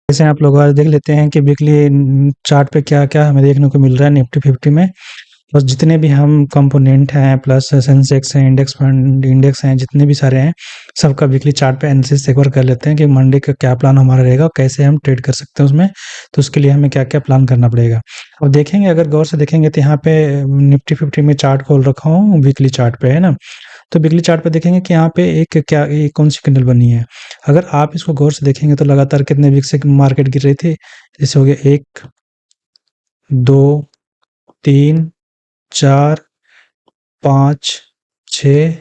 जैसे आप लोग आज देख लेते हैं कि वीकली चार्ट पे क्या-क्या हमें देखने को मिल रहा है निफ्टी 50 में। बस जितने भी हम कंपोनेंट हैं प्लस सेंसेक्स हैं, इंडेक्स फंड इंडेक्स हैं, जितने भी सारे हैं, सबका वीकली चार्ट पे एनालिसिस एक बार कर लेते हैं कि मंडे का क्या प्लान हमारा रहेगा और कैसे हम ट्रेड कर सकते हैं उसमें। तो उसके लिए हमें क्या-क्या प्लान करना पड़ेगा। अब देखेंगे अगर गौर से देखेंगे तो यहाँ पे निफ्टी 50 में चार्ट खोल रखा हूँ वीकली चार्ट पे, है ना? तो वीकली चार्ट पे देखेंगे कि यहाँ पे एक क्या ये कौन-सी कैंडल बनी है। अगर आप इसको गौर से देखेंगे तो लगातार कितने वीक से मार्केट गिर रही थी। जैसे हो गया 1, 2, 3, 4, 5, 6,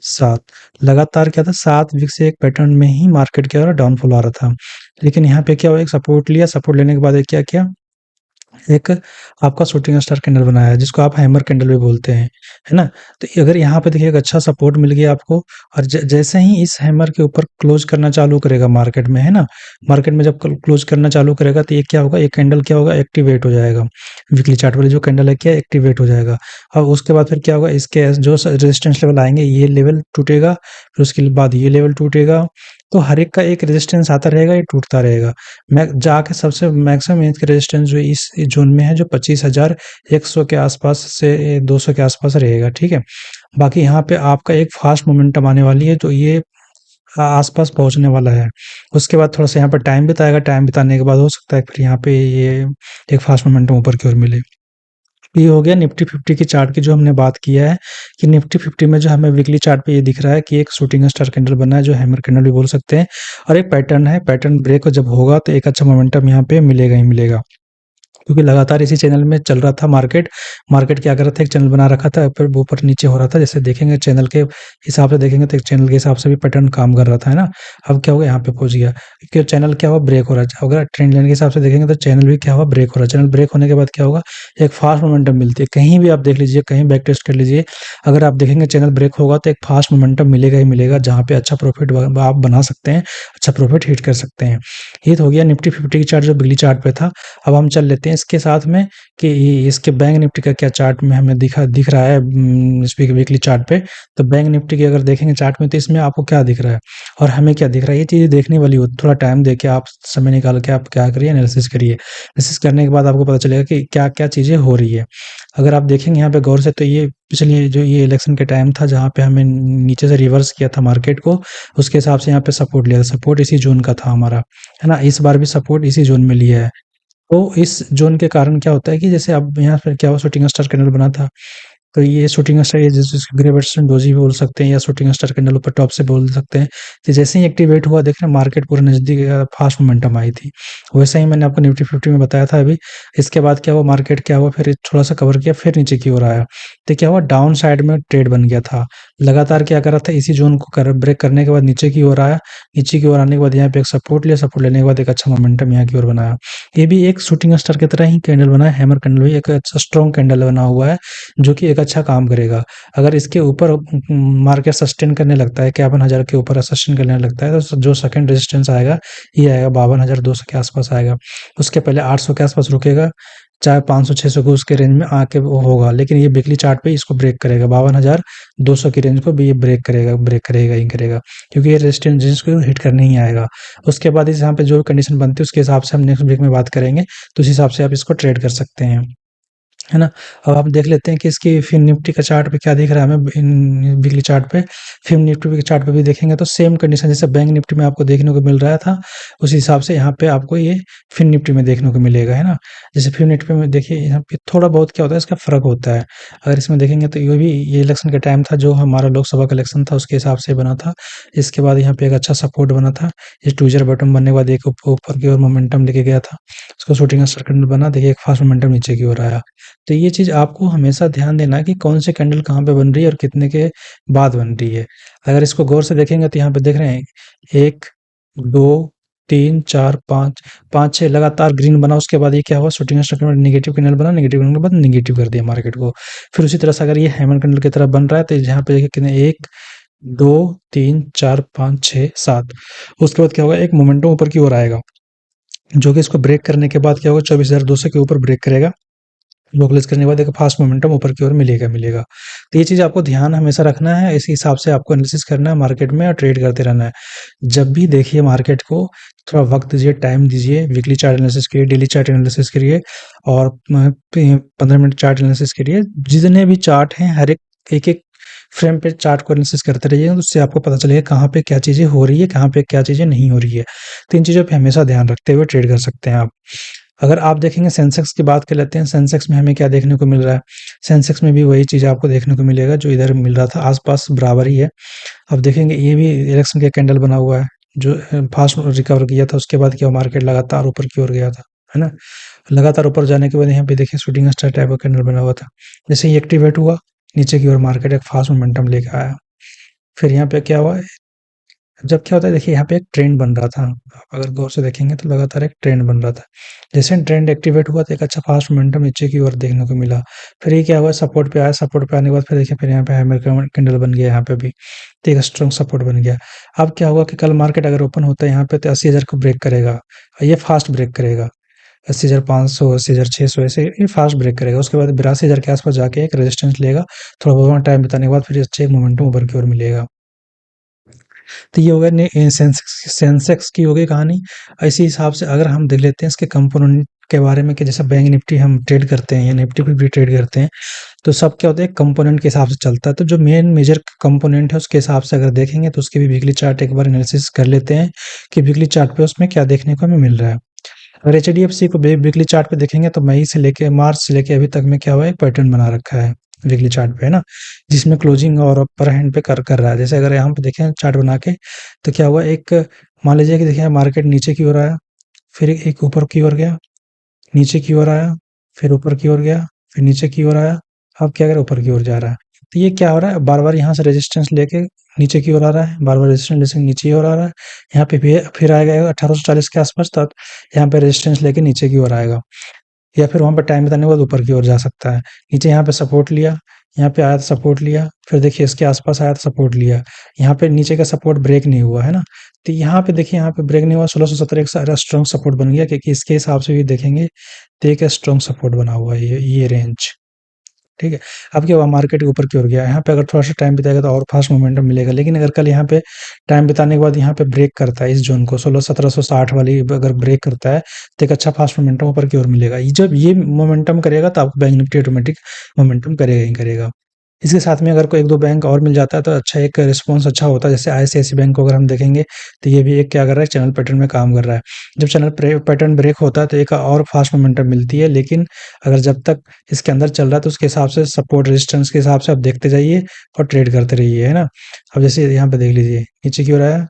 7 लगातार क्या था 7 वीक से एक पैटर्न में ही मार्केट क्या हो रहा डाउनफॉल आ रहा था। लेकिन यहाँ पे क्या हुआ एक सपोर्ट लिया, सपोर्ट लेने के बाद एक क्या किया एक आपका शूटिंग स्टार कैंडल बनाया है, जिसको आप हैमर कैंडल भी बोलते हैं, है ना? तो अगर यहाँ पे देखिए एक अच्छा सपोर्ट मिल गया आपको और जैसे ही इस हैमर के ऊपर क्लोज़ करना चालू करेगा मार्केट में, है ना? मार्केट में जब क्लोज़ करना चालू करेगा तो ये क्या होगा, ये कैंडल क्या होगा एक्टिवेट हो जाएगा। वीकली चार्ट वाली जो कैंडल है क्या एक्टिवेट हो जाएगा और उसके बाद फिर क्या होगा इसके जो रेजिस्टेंस लेवल आएँगे, ये लेवल टूटेगा, फिर उसके बाद ये लेवल टूटेगा। तो हर एक का एक रेजिस्टेंस आता रहेगा, ये टूटता रहेगा। मैं जाके सबसे मैक्सिमम इसकी रेजिस्टेंस जो इस ज़ोन में है जो 25,100 के आसपास से 200 के आसपास रहेगा, ठीक है? बाकी यहाँ पे आपका एक फ़ास्ट मोमेंटम आने वाली है, तो ये आसपास पहुँचने वाला है। उसके बाद थोड़ा-सा यहाँ पे टाइम बिताएगा, टाइम बिताने के बाद हो सकता है फिर यहाँ पे ये एक फ़ास्ट मोमेंटम ऊपर की ओर मिले। ये हो गया निफ्टी 50 की चार्ट की जो हमने बात किया है कि निफ्टी 50 में जो हमें वीकली चार्ट पे ये दिख रहा है कि एक शूटिंग स्टार कैंडल बना है जो हैमर कैंडल भी बोल सकते हैं और एक पैटर्न है, पैटर्न ब्रेक जब होगा तो एक अच्छा मोमेंटम यहाँ पे मिलेगा ही मिलेगा। क्योंकि लगातार इसी चैनल में चल रहा था मार्केट। मार्केट क्या कर रहा था एक चैनल बना रखा था फिर ऊपर-नीचे हो रहा था। जैसे देखेंगे चैनल के हिसाब से देखेंगे तो एक चैनल के हिसाब से भी पैटर्न काम कर रहा था, है ना? अब क्या हुआ यहाँ पे पहुँच गया। कि चैनल क्या हुआ ब्रेक हो रहा है। अगर ट्रेंड लाइन के हिसाब से देखेंगे तो चैनल भी क्या हुआ ब्रेक हो रहा है। चैनल ब्रेक होने के बाद क्या होगा एक फास्ट मोमेंटम मिलती है। कहीं भी आप देख लीजिए, कहीं बैक टेस्ट कर लीजिए। अगर आप देखेंगे चैनल ब्रेक होगा तो एक फास्ट मोमेंटम मिलेगा ही मिलेगा जहाँ पे अच्छा प्रॉफिट ब आप बना सकते हैं, अच्छा प्रॉफिट हिट कर सकते हैं। ये तो हो गया निफ्टी 50 की चार्ट जो बिगली चार्ट पे था। अब हम चल लेते हैं इसके साथ में कि इसके बैंक निफ्टी का क्या चार्ट में हमें दिख रहा है इस वीकली चार्ट पे। तो बैंक निफ्टी की अगर देखेंगे चार्ट में तो इसमें आपको क्या दिख रहा है और हमें क्या दिख रहा है, ये चीज़ें देखने वाली हो थोड़ा टाइम देके आप समय निकाल के आप क्या करिए एनालिसिस करिए। एनालिसिस करने के बाद आपको पता चलेगा कि क्या-क्या चीज़ें हो रही है। अगर आप देखेंगे यहाँ पे गौर से तो ये पिछले जो ये इलेक्शन के टाइम था जहाँ पे हमें नीचे से रिवर्स किया था मार्केट को, उसके हिसाब से यहाँ पे सपोर्ट लिया था। सपोर्ट इसी ज़ोन का था हमारा, है ना? इस बार भी सपोर्ट इसी ज़ोन में लिया है। तो इस ज़ोन के कारण क्या होता है कि जैसे अब यहाँ पे क्या हुआ शूटिंग स्टार कैंडल बना था। तो ये शूटिंग स्टार ये जिसको ग्रे बर्सन डोजी भी बोल सकते हैं या शूटिंग स्टार कैंडल ऊपर टॉप से बोल सकते हैं। तो जैसे ही एक्टिवेट हुआ देख रहे हैं मार्केट पूरा नज़दीक फास्ट मोमेंटम आई थी। वैसे ही मैंने आपको निफ्टी 50 में बताया था अभी। इसके बाद क्या हुआ मार्केट क्या हुआ फिर थोड़ा-सा कवर किया फिर नीचे की ओर आया। तो क्या हुआ डाउन साइड में ट्रेड बन गया था। लगातार क्या कर रहा था इसी ज़ोन को ब्रेक करने के बाद नीचे की ओर आया। नीचे की ओर आने के बाद यहाँ पे एक सपोर्ट लिया, सपोर्ट लेने के बाद एक अच्छा मोमेंटम यहाँ की ओर बनाया। ये भी एक शूटिंग स्टार की तरह ही कैंडल बना है, हैमर कैंडल भी एक अच्छा स्ट्रॉन्ग कैंडल बना हुआ है, जो कि एक अच्छा काम करेगा। अगर इसके ऊपर मार्केट सस्टेन करने लगता है, 51,000 के ऊपर सस्टेन करने लगता है, तो जो सेकंड रेजिस्टेंस आएगा, ये आएगा 52,200 के आसपास आएगा। उसके पहले 800 के आसपास रुकेगा, चाहे 500-600 के उसके रेंज में आके वो होगा, लेकिन ये वीकली चार्ट पे इसको ब्रेक करेगा, 52,200 की रेंज को भी ये ब्रेक करेगा ही करेगा, क्योंकि ये रेजिस्टेंस को हिट करने ही आएगा। उसके बाद इस यहाँ पे जो कंडीशन बनती है, उसके हिसाब से हम नेक्स्ट वीक में बात करेंगे, तो उस हिसाब से आप इसको ट्रेड कर सकते हैं। है ना? अब हम देख लेते हैं कि इसकी फिर निफ्टी का चार्ट पे क्या दिख रहा है हमें इन वीकली चार्ट पे। फिर निफ्टी के चार्ट पे भी देखेंगे तो सेम कंडीशन जैसे बैंक निफ्टी में आपको देखने को मिल रहा था, उसी हिसाब से यहाँ पे आपको ये फिर निफ्टी में देखने को मिलेगा, है ना? जैसे फिर निफ्टी में देखिए यहाँ पे थोड़ा बहुत क्या होता है इसका फ़र्क होता है। अगर इसमें देखेंगे तो ये इलेक्शन का टाइम था जो हमारा लोकसभा का इलेक्शन था उसके हिसाब से बना था। इसके बाद यहाँ पे एक अच्छा सपोर्ट बना था। ये ट्विज़र बॉटम बनने के बाद एक ऊपर की ओर मोमेंटम लेके गया था। उसको शूटिंग स्टार कैंडल बना देखिए एक फास्ट मोमेंटम नीचे की ओर आया। तो ये चीज़ आपको हमेशा ध्यान देना है कि कौन सी कैंडल कहाँ पे बन रही है और कितने के बाद बन रही है। अगर इसको गौर से देखेंगे तो यहाँ पे देख रहे हैं 1, 2, 3, 4, 5, 5-6 लगातार ग्रीन बना उसके बाद ये क्या हुआ shooting star candle negative candle बना, नेगेटिव कैंडल के बाद नेगेटिव कर दिया मार्केट को। फिर उसी तरह से अगर ये हैमर कैंडल की तरह बन रहा है तो यहाँ पे देखिए कितने 1, 2, 3, 4, 5, 6, 7 उसके बाद क्या होगा एक मोमेंटम ऊपर की ओर आएगा, जो कि इसको ब्रेक करने के बाद क्या होगा 24,200 के ऊपर ब्रेक करेगा। लोकलाइज़ करने के बाद एक फ़ास्ट मोमेंटम ऊपर की ओर मिलेगा। तो ये चीज़ आपको ध्यान हमेशा रखना है, इसी हिसाब से आपको एनालिसिस करना है मार्केट में और ट्रेड करते रहना है। जब भी देखिए मार्केट को थोड़ा वक़्त दीजिए, टाइम दीजिए, वीकली चार्ट एनालिसिस करिए, डेली चार्ट एनालिसिस करिए और 15 मिनट चार्ट एनालिसिस करिए। जितने भी चार्ट हैं हर एक-एक फ्रेम पे चार्ट को एनालिसिस करते रहिए, उससे आपको पता चलेगा कहाँ पे क्या चीज़ें हो रही है, कहाँ पे क्या चीज़ें नहीं हो रही है। तो इन चीज़ों पे हमेशा ध्यान रखते हुए ट्रेड कर सकते हैं आप। अगर आप देखेंगे सेंसेक्स की बात कर लेते हैं, सेंसेक्स में हमें क्या देखने को मिल रहा है? सेंसेक्स में भी वही चीज़ आपको देखने को मिलेगा जो इधर मिल रहा था, आस-पास बराबर ही है। अब देखेंगे ये भी इलेक्शन का कैंडल बना हुआ है, जो फास्ट रिकवर किया था, उसके बाद क्या मार्केट लगातार ऊपर की ओर गया था, है ना? लगातार ऊपर जाने के बाद यहाँ पे देखिए शूटिंग स्टार टाइप का कैंडल बना हुआ था। जैसे ही एक्टिवेट हुआ, नीचे की ओर मार्केट एक फास्ट मोमेंटम लेके आया। फिर यहाँ पे क्या हुआ, जब क्या होता है देखिए यहाँ पे एक ट्रेंड बन रहा था। आप अगर गौर से देखेंगे तो लगातार एक ट्रेंड बन रहा था। जैसे ट्रेंड एक्टिवेट हुआ तो एक अच्छा फास्ट मोमेंटम नीचे की ओर देखने को मिला। फिर ये क्या हुआ, सपोर्ट पे आया, सपोर्ट पे आने के बाद फिर देखिए फिर यहाँ पे हैमर कैंडल बन गया यहाँ पे भी। तो एक स्ट्रॉन्ग सपोर्ट बन गया। अब क्या हुआ कि कल मार्केट अगर ओपन होता है यहाँ पे तो 80,000 को ब्रेक करेगा। ये फास्ट ब्रेक करेगा। 80,500 80,600 ऐसे ये फास्ट ब्रेक करेगा। उसके बाद 82,000 के आसपास जाके एक रेजिस्टेंस लेगा। थोड़ा बहुत टाइम बिताने के बाद फिर अच्छे मोमेंटम ऊपर की ओर मिलेगा। तो ये हो गया सेंसेक्स की हो गई कहानी। इसी हिसाब से अगर हम देख लेते हैं इसके कंपोनेंट के बारे में कि जैसे बैंक निफ्टी हम ट्रेड करते हैं या निफ्टी पे भी ट्रेड करते हैं, तो सब क्या होता है कंपोनेंट के हिसाब से चलता है। तो जो मेजर कंपोनेंट है उसके हिसाब से अगर देखेंगे तो उसकी भी वीकली चार्ट एक बार एनालिसिस कर लेते हैं कि वीकली चार्ट पे उसमें क्या देखने को हमें मिल रहा है। अगर एचडीएफसी को वीकली चार्ट पे देखेंगे तो मई से लेके मार्च से लेके अभी तक में क्या हुआ है, एक पैटर्न बना रखा है वीकली चार्ट पे, है ना? जिसमें क्लोजिंग और अपर हैंड पे कर रहा है। जैसे अगर यहाँ पे देखें चार्ट बना के तो क्या हुआ, एक मान लीजिए कि देखिए मार्केट नीचे की ओर आया, फिर एक ऊपर की ओर गया, नीचे की ओर आया, फिर ऊपर की ओर गया, फिर नीचे की ओर आया, अब क्या करे ऊपर की ओर जा रहा है। तो ये क्या हो रहा है, बार-बार यहाँ से रेजिस्टेंस लेके नीचे की ओर आ रहा है, बार-बार रेजिस्टेंस लेके नीचे की ओर आ रहा है। यहाँ पे फिर आएगा 1840 के आसपास तक, यहाँ पे रेजिस्टेंस लेके नीचे की ओर आएगा। या फिर वहाँ पे टाइम बिताने के बाद ऊपर की ओर जा सकता है। नीचे यहाँ पे सपोर्ट लिया, यहाँ पे आया तो सपोर्ट लिया, फिर देखिए इसके आस-पास आया तो सपोर्ट लिया। यहाँ पे नीचे का सपोर्ट ब्रेक नहीं हुआ, है ना? तो यहाँ पे देखिए यहाँ पे ब्रेक नहीं हुआ, 1670 एक सारा स्ट्रॉन्ग सपोर्ट बन गया, क्योंकि इसके हिसाब से भी देखेंगे तो एक स्ट्रॉन्ग सपोर्ट बना हुआ है ये रेंज। ठीक है। अब क्या हुआ, मार्केट के ऊपर की ओर गया, यहाँ पे अगर थोड़ा सा टाइम बिताएगा तो और फास्ट मोमेंटम मिलेगा। लेकिन अगर कल यहाँ पे टाइम बिताने के बाद यहाँ पे ब्रेक करता है इस जोन को 16 1760 वाली अगर ब्रेक करता है तो एक अच्छा फास्ट मोमेंटम ऊपर की ओर मिलेगा। जब ये मोमेंटम करेगा तो आपको बैंक निफ्टी ऑटोमेटिक मोमेंटम करेगा ही करेगा। इसके साथ में अगर कोई एक दो बैंक और मिल जाता है तो अच्छा, एक रिस्पॉन्स अच्छा होता है। जैसे आईसीआईसी बैंक को अगर हम देखेंगे तो ये भी एक क्या कर रहा है, चैनल पैटर्न में काम कर रहा है। जब चैनल पैटर्न ब्रेक होता है तो एक और फास्ट मोमेंटम मिलती है। लेकिन अगर जब तक इसके अंदर चल रहा है तो उसके हिसाब से सपोर्ट रेजिस्टेंस के हिसाब से आप देखते जाइए और ट्रेड करते रहिए, है ना? अब जैसे यहाँ पे देख लीजिए नीचे की ओर आया,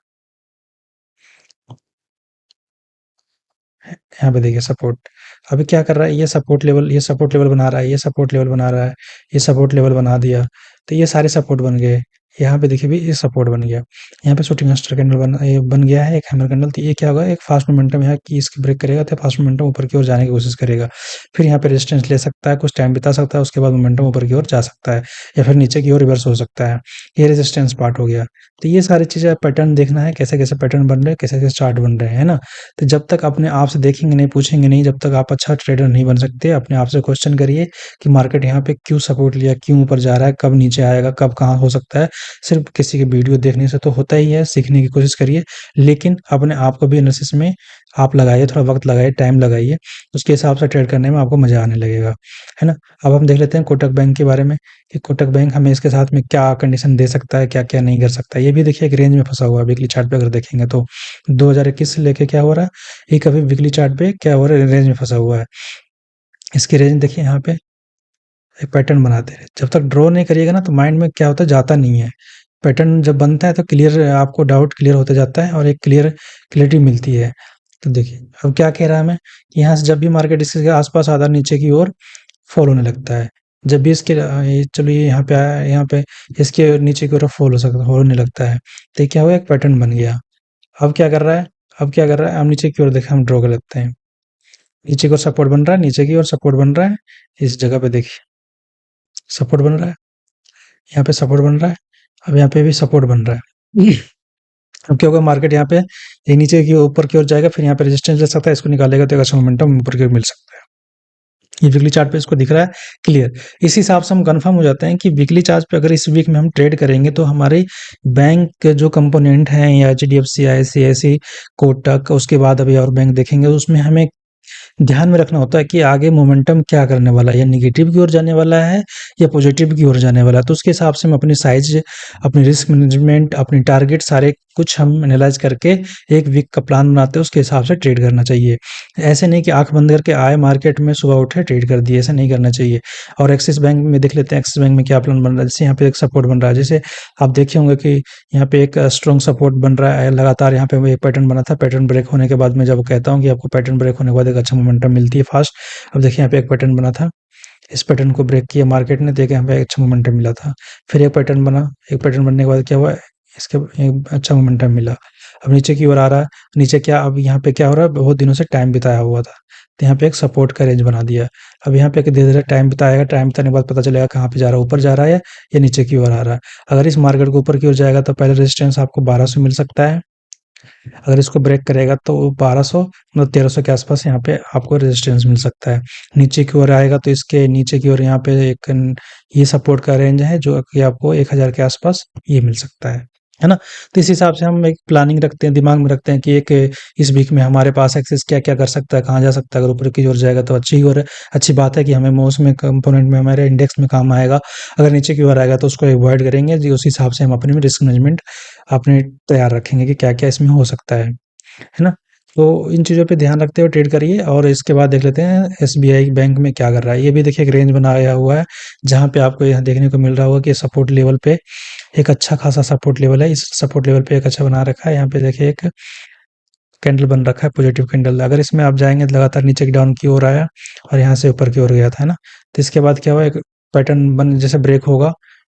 यहाँ पे देखिए सपोर्ट। अभी क्या कर रहा है, ये सपोर्ट लेवल बना रहा है, ये सपोर्ट लेवल बना रहा है, ये सपोर्ट लेवल बना दिया। तो ये सारे सपोर्ट बन गए। यहाँ पे देखिए भी ये सपोर्ट बन गया। यहाँ पे शूटिंग स्टार कैंडल ये बन गया है, एक हैमर कैंडल। तो ये क्या होगा, एक फास्ट मोमेंटम यहाँ की इसकी ब्रेक करेगा तो फास्ट मोमेंटम ऊपर की ओर जाने की कोशिश करेगा। फिर यहाँ पे रेजिस्टेंस ले सकता है, कुछ टाइम बिता सकता है, उसके बाद मोमेंटम ऊपर की ओर जा सकता है या फिर नीचे की ओर रिवर्स हो सकता है। ये रेजिस्टेंस पार्ट हो गया। तो ये सारी चीज़ें पैटर्न देखना है, कैसे-कैसे पैटर्न बन रहे हैं, कैसे-कैसे चार्ट बन रहे हैं, है ना? तो जब तक अपने आप से देखेंगे नहीं, पूछेंगे नहीं, जब तक आप अच्छा ट्रेडर नहीं बन सकते। अपने आप से क्वेश्चन करिए कि मार्केट यहाँ पे क्यों सपोर्ट लिया, क्यों ऊपर जा रहा है, कब नीचे आएगा, कब कहाँ हो सकता है। सिर्फ किसी की वीडियो देखने से तो होता ही है, सीखने की कोशिश करिए, लेकिन अपने आप को भी एनालिसिस में आप लगाइए, थोड़ा वक़्त लगाइए, टाइम लगाइए, उसके हिसाब से ट्रेड करने में आपको मज़ा आने लगेगा, है ना? अब हम देख लेते हैं कोटक बैंक के बारे में कि कोटक बैंक हमें इसके साथ में क्या कंडीशन दे सकता है, क्या-क्या नहीं कर सकता है। ये भी देखिए एक रेंज में फँसा हुआ है, वीकली चार्ट पे अगर देखेंगे तो 2021 से लेके क्या हो रहा है, एक अभी वीकली चार्ट पे क्या हो रहा है, रेंज में फँसा हुआ है। इसकी रेंज देखिए यहाँ पे एक पैटर्न बनाते हैं। जब तक ड्रॉ नहीं करिएगा ना तो माइंड में क्या होता है, जाता नहीं है। पैटर्न जब बनता है तो क्लियर आपको डाउट क्लियर होता जाता है और एक क्लैरिटी मिलती है। तो देखिए, अब क्या कह रहा है हमें, कि यहाँ से जब भी मार्केट इसके आस-पास आधा नीचे की ओर फॉल होने लगता है। जब भी इसके ये चलो ये यहाँ पे आया, यहाँ पे इसके नीचे की ओर होने लगता है। तो ये क्या हुआ, एक पैटर्न बन गया। अब क्या कर रहा है, अब नीचे की ओर देखें, हम ड्रॉ कर लेते हैं। नीचे की ओर सपोर्ट बन रहा है, नीचे की ओर सपोर्ट बन रहा है। इस जगह पे देखिए सपोर्ट बन रहा है, यहाँ पे सपोर्ट बन रहा है, अब यहाँ पे भी सपोर्ट बन रहा है। अब क्या होगा, मार्केट यहाँ पे ये नीचे की ऊपर की ओर जाएगा, फिर यहाँ पे रेजिस्टेंस ले सकता है, इसको निकालेगा तो एक अच्छा मोमेंटम ऊपर की ओर मिल सकता है। ये वीकली चार्ट पे इसको दिख रहा है क्लियर। इस हिसाब से हम कंफर्म हो जाते हैं कि वीकली चार्ट पे अगर इस वीक में हम ट्रेड करेंगे तो हमारे बैंक के जो कंपोनेंट हैं या एचडीएफसी, आईसीआईसी, कोटक, उसके बाद अभी और बैंक देखेंगे, उसमें हमें ध्यान में रखना होता है कि आगे मोमेंटम क्या करने वाला है, या नेगेटिव की ओर जाने वाला है या पॉजिटिव की ओर जाने वाला है। तो उसके हिसाब से हम अपनी साइज, अपनी रिस्क मैनेजमेंट, अपनी टारगेट सारे कुछ हम एनालाइज करके एक वीक का प्लान बनाते हैं, उसके हिसाब से ट्रेड करना चाहिए। ऐसे नहीं कि आंख बंद करके आए मार्केट में, सुबह उठे ट्रेड कर दिए, ऐसा नहीं करना चाहिए। और एक्सिस बैंक में देख लेते हैं, एक्सिस बैंक में क्या प्लान बन रहा है। जैसे यहाँ पे एक सपोर्ट बन रहा है, जैसे आप देखे होंगे कि यहाँ पे एक स्ट्रॉन्ग सपोर्ट बन रहा है लगातार। यहाँ पे एक पैटर्न बना था, पैटर्न ब्रेक होने के बाद मैं जब कहता हूँ कि आपको पैटर्न ब्रेक होने के बाद एक अच्छा मोमेंटम मिलती है फास्ट। अब देखिए यहाँ पे एक पैटर्न बना था, इस पैटर्न को ब्रेक किया मार्केट ने, देखिए यहाँ पे अच्छा मोमेंटम मिला था। फिर एक पैटर्न बना, एक पैटर्न बनने के बाद क्या हुआ, इसके एक अच्छा मोमेंटम मिला। अब नीचे की ओर आ रहा है, नीचे क्या, अब यहाँ पे क्या हो रहा है, बहुत दिनों से टाइम बिताया हुआ था, तो यहाँ पे एक सपोर्ट का रेंज बना दिया। अब यहाँ पे धीरे धीरे टाइम बिताएगा, टाइम बिताने के बाद पता चलेगा कहाँ पे जा रहा है, ऊपर जा रहा है या नीचे की ओर आ रहा है। अगर इस मार्केट को ऊपर की ओर जाएगा तो पहले रेजिस्टेंस आपको 1200 मिल सकता है, अगर इसको ब्रेक करेगा तो 1200 मतलब 1300 के आसपास यहाँ पे आपको रेजिस्टेंस मिल सकता है। नीचे की ओर आएगा तो इसके नीचे की ओर यहाँ पे एक ये सपोर्ट का रेंज है जो कि आपको 1000 के आसपास ये मिल सकता है ना। तो इस हिसाब से हम एक प्लानिंग रखते हैं, दिमाग में रखते हैं कि एक इस वीक में हमारे पास एक्सेस क्या क्या कर सकता है, कहाँ जा सकता है। अगर ऊपर की ओर जाएगा तो अच्छी बात है कि हमें मोस्ट में कंपोनेंट में हमारे इंडेक्स में काम आएगा। अगर नीचे की ओर आएगा तो उसको अवॉइड करेंगे जी, उस हिसाब से हम अपने में रिस्क मैनेजमेंट अपने तैयार रखेंगे कि क्या क्या इसमें हो सकता है ना। तो इन चीज़ों पे ध्यान रखते हुए ट्रेड करिए। और इसके बाद देख लेते हैं एसबीआई बैंक में क्या कर रहा है। ये भी देखिए एक रेंज बनाया हुआ है, जहाँ पे आपको यहाँ देखने को मिल रहा होगा कि सपोर्ट लेवल पे एक अच्छा खासा सपोर्ट लेवल है। इस सपोर्ट लेवल पे एक अच्छा बना रखा है, यहाँ पे देखिए एक कैंडल बन रखा है, पॉजिटिव कैंडल। अगर इसमें आप जाएंगे तो लगातार नीचे की डाउन की ओर आया और यहाँ से ऊपर की ओर गया था, है ना। तो इसके बाद क्या हुआ, एक पैटर्न बन जैसे ब्रेक होगा,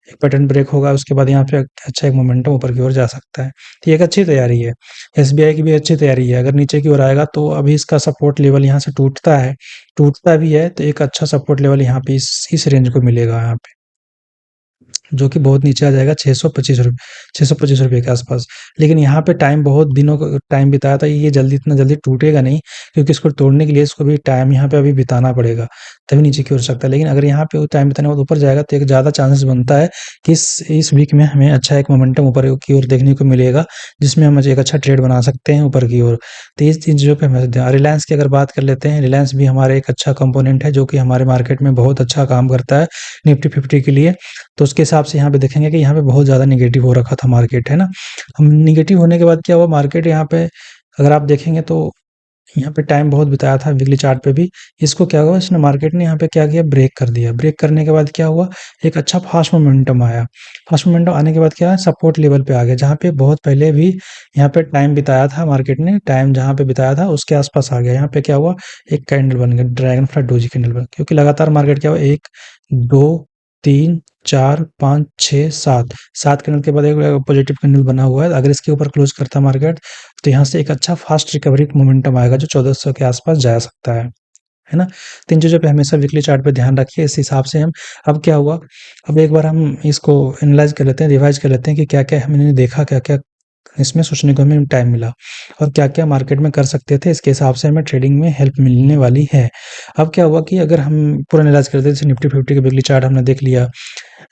एक पैटर्न ब्रेक होगा, उसके बाद यहाँ पे अच्छा एक मोमेंटम ऊपर की ओर जा सकता है। तो ये एक अच्छी तैयारी है, एसबीआई की भी अच्छी तैयारी है। अगर नीचे की ओर आएगा तो अभी इसका सपोर्ट लेवल यहाँ से टूटता भी है तो एक अच्छा सपोर्ट लेवल यहाँ पे इस रेंज को मिलेगा यहाँ पे, जो कि बहुत नीचे आ जाएगा 625 रुपए, 625 रुपए के आसपास। लेकिन यहाँ पे टाइम बहुत दिनों का टाइम बिताया था, ये जल्दी इतना जल्दी टूटेगा नहीं, क्योंकि इसको तोड़ने के लिए इसको भी टाइम यहाँ पे अभी बिताना पड़ेगा, तभी नीचे की ओर सकता है। लेकिन अगर यहाँ पे टाइम बिताने के बाद ऊपर जाएगा तो एक ज़्यादा चांसेस बनता है कि इस वीक में हमें अच्छा एक मोमेंटम ऊपर की ओर देखने को मिलेगा, जिसमें हम एक अच्छा ट्रेड बना सकते हैं ऊपर की ओर। तो इस चीज़ों पे हमें रिलायंस की अगर बात कर लेते हैं, रिलायंस भी हमारे एक अच्छा कंपोनेंट है जो कि हमारे मार्केट में बहुत अच्छा काम करता है निफ्टी 50 के लिए। तो उसके हिसाब से यहाँ पे देखेंगे कि यहाँ पे बहुत ज़्यादा नेगेटिव हो रखा था मार्केट, है ना। हम नेगेटिव होने के बाद क्या हुआ, मार्केट यहाँ पे अगर आप देखेंगे तो यहाँ पे टाइम बहुत बिताया था वीकली चार्ट पे भी। इसको क्या हुआ, इसने मार्केट ने यहाँ पे क्या किया, ब्रेक कर दिया। ब्रेक करने के बाद क्या हुआ, एक अच्छा फास्ट मोमेंटम आया। फास्ट मोमेंटम आने के बाद क्या है, सपोर्ट लेवल पे आ गया, जहाँ पे बहुत पहले भी यहाँ पे टाइम बिताया था मार्केट ने, टाइम जहाँ पे बिताया था उसके आसपास आ गया। यहाँ पे क्या हुआ, एक कैंडल बन गया, ड्रैगन फ्लाई डोजी कैंडल बन, क्योंकि लगातार मार्केट क्या हुआ, 1 2 3 4 5 6 7 कैंडल के बाद एक पॉजिटिव कैंडल बना हुआ है। अगर इसके ऊपर क्लोज करता मार्केट तो यहाँ से एक अच्छा फास्ट रिकवरी मोमेंटम आएगा जो 1400 के आसपास जा सकता है ना। तो इन चीज़ों पे हमेशा वीकली चार्ट पे ध्यान रखिए। इस हिसाब से हम, अब क्या हुआ, अब एक बार हम इसको एनालाइज कर लेते हैं, रिवाइज कर लेते हैं कि क्या क्या हमने देखा, क्या क्या इसमें सोचने को हमें टाइम मिला और क्या क्या मार्केट में कर सकते थे। इसके हिसाब से हमें ट्रेडिंग में हेल्प मिलने वाली है। अब क्या हुआ कि अगर हम पूरा एनालाइज करते हैं, जैसे निफ्टी 50 का वीकली चार्ट हमने देख लिया,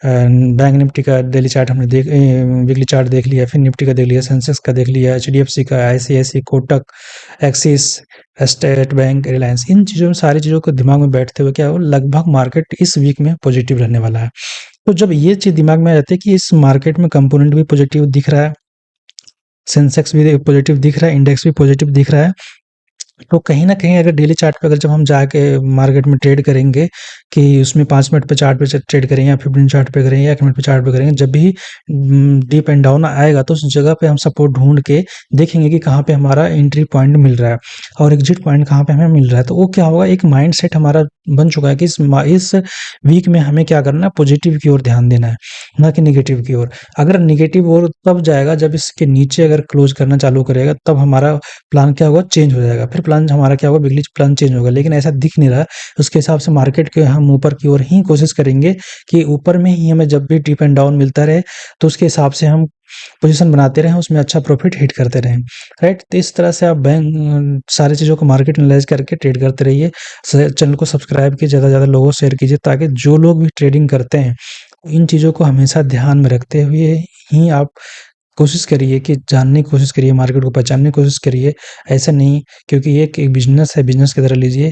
बैंक निफ्टी का डेली चार्ट हमने वीकली चार्ट देख लिया, फिर निफ्टी का देख लिया, सेंसेक्स का देख लिया, एचडीएफसी का, ICIC, Kotak, Axis, State Bank, Reliance, इन चीज़ों में सारी चीज़ों को दिमाग में बैठते हुए क्या हो, लगभग मार्केट इस वीक में पॉजिटिव रहने वाला है। तो जब ये चीज़ दिमाग में आ जाती है कि इस मार्केट में कंपोनेंट भी पॉजिटिव दिख रहा है, सेंसेक्स भी पॉजिटिव दिख रहा है, इंडेक्स भी पॉजिटिव दिख रहा है, तो कहीं न कहीं अगर डेली चार्ट पे अगर जब हम जाके मार्केट में ट्रेड करेंगे कि उसमें 5 मिनट पे चार्ट पे ट्रेड करेंगे या 15 चार्ट पे करेंगे या 1 मिनट पे चार्ट पे करेंगे, जब भी डीप एंड डाउन आएगा तो उस जगह पे हम सपोर्ट ढूँढ के देखेंगे कि कहाँ पे हमारा एंट्री पॉइंट मिल रहा है और एग्जिट पॉइंट कहाँ पे हमें मिल रहा है। तो वो क्या होगा, एक माइंडसेट हमारा बन चुका है कि इस वीक में हमें क्या करना है, पॉजिटिव की ओर ध्यान देना है, ना कि नेगेटिव की ओर। अगर नेगेटिव ओर तब जाएगा जब इसके नीचे अगर क्लोज़ करना चालू करेगा, तब हमारा प्लान क्या होगा, चेंज हो जाएगा। फिर प्लान हमारा क्या होगा, वीकली प्लान चेंज होगा, लेकिन ऐसा दिख नहीं रहा। उसके हिसाब से मार्केट के हम ऊपर की ओर ही कोशिश करेंगे कि ऊपर में ही हमें जब भी डिप एंड डाउन मिलता रहे, तो उसके हिसाब से हम पोजीशन बनाते रहें, उसमें अच्छा प्रॉफिट हिट करते रहें, राइट? तो इस तरह से आप सारी चीज़ों को मार्केट एनालाइज़ करके ट्रेड करते रहिए। चैनल को सब्सक्राइब कीजिए, ज़्यादा से ज़्यादा लोगों को शेयर कीजिए, ताकि जो लोग भी ट्रेडिंग करते हैं, इन चीज़ों को हमेशा ध्यान में रखते हुए ही आप कोशिश करिए कि जानने की कोशिश करिए, मार्केट को पहचानने की कोशिश करिए। ऐसा नहीं, क्योंकि ये एक बिज़नेस है, बिज़नेस की तरह लीजिए।